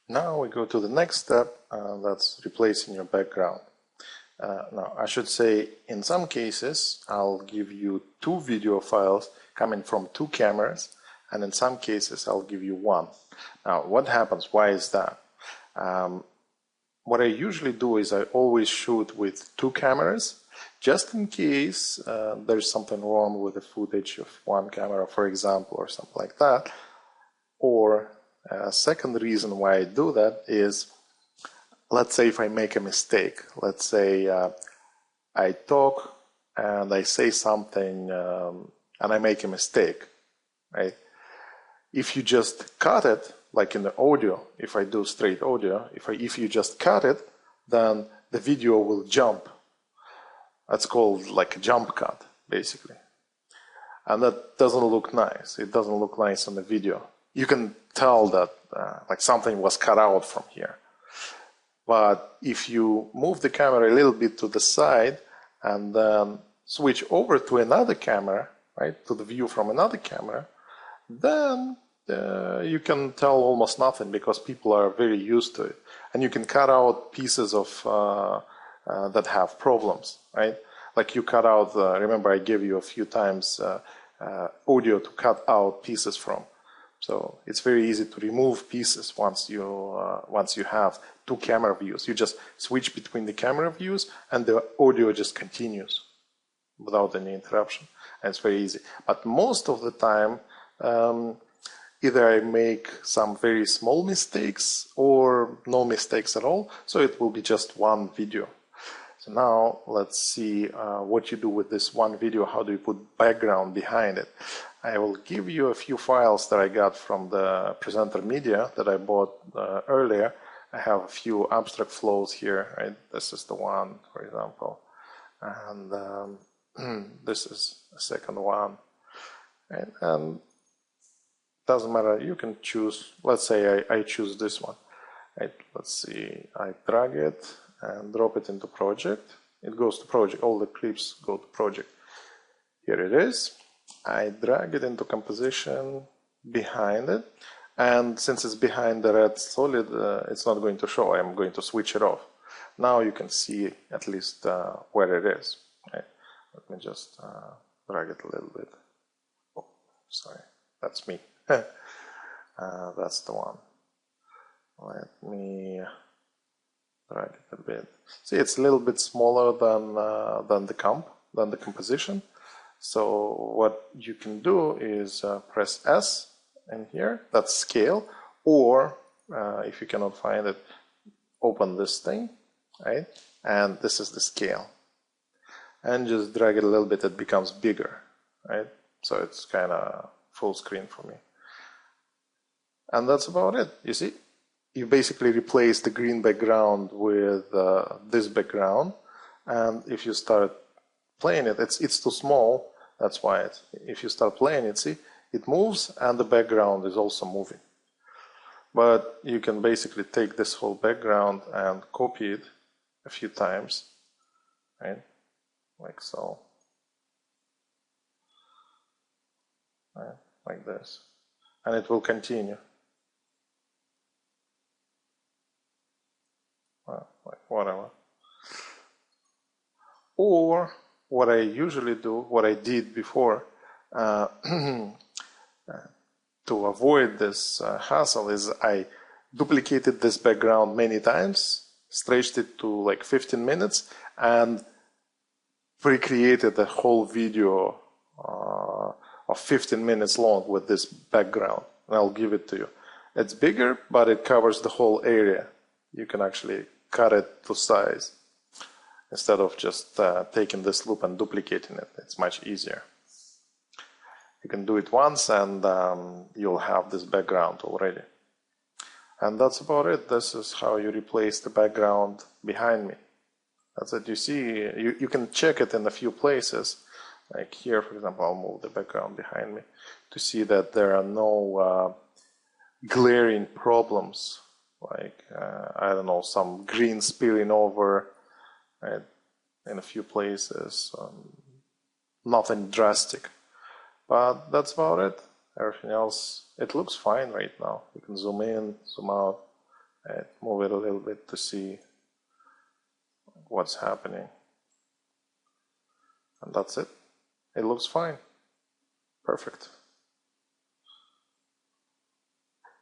Now we go to the next step, that's replacing your background. Now I should say in some cases I'll give you two video files coming from two cameras, and in some cases I'll give you one. Now what happens? Why is that? What I usually do is I always shoot with two cameras, just in case there's something wrong with the footage of one camera, for example, or something like that. Or a second reason why I do that is, let's say if I make a mistake. Let's say I talk and I say something and I make a mistake, right? If you just cut it, like in the audio, if I do straight audio, if you just cut it, then the video will jump. That's called like a jump cut, basically. And that doesn't look nice. It doesn't look nice on the video. You can tell that like something was cut out from here. But if you move the camera a little bit to the side and then switch over to another camera, right, to the view from another camera, then you can tell almost nothing because people are very used to it. And you can cut out pieces of that have problems, right? Like you cut out, remember I gave you a few times audio to cut out pieces from. So it's very easy to remove pieces once you have two camera views. You just switch between the camera views and the audio just continues without any interruption. And it's very easy. But most of the time, either I make some very small mistakes or no mistakes at all. So it will be just one video. So now let's see what you do with this one video. How do you put background behind it? I will give you a few files that I got from the Presenter Media that I bought earlier. I have a few abstract flows here, right? This is the one, for example. And this is the second one. Right? And doesn't matter, you can choose, let's say I choose this one. Right? Let's see, I drag it and drop it into project. It goes to project, all the clips go to project. Here it is. I drag it into composition behind it, and since it's behind the red solid, it's not going to show. I'm going to switch it off. Now you can see at least where it is. Right? Let me just drag it a little bit. Oh, sorry, that's me. That's the one. Let me drag it a bit. See, it's a little bit smaller than the composition. So what you can do is press S in here, that's scale, or if you cannot find it, open this thing, right? And this is the scale. And just drag it a little bit, it becomes bigger, right? So it's kind of full screen for me. And that's about it, you see? You basically replace the green background with this background, and if you start playing it, it's too small, that's why if you start playing it, see, it moves and the background is also moving. But you can basically take this whole background and copy it a few times, right? Like so. Right? Like this. And it will continue. Well, like whatever. Or what I usually do, what I did before, to avoid this hassle, is I duplicated this background many times, stretched it to like 15 minutes, and recreated a whole video of 15 minutes long with this background. And I'll give it to you. It's bigger, but it covers the whole area. You can actually cut it to size instead of just taking this loop and duplicating it. It's much easier. You can do it once and you'll have this background already. And that's about it. This is how you replace the background behind me. That's it. You see, you can check it in a few places. Like here, for example, I'll move the background behind me to see that there are no glaring problems. Like, I don't know, some green spilling over, right, in a few places. Nothing drastic. But that's about it. Everything else, it looks fine right now. You can zoom in, zoom out, Move it a little bit to see what's happening. And that's it. It looks fine. Perfect.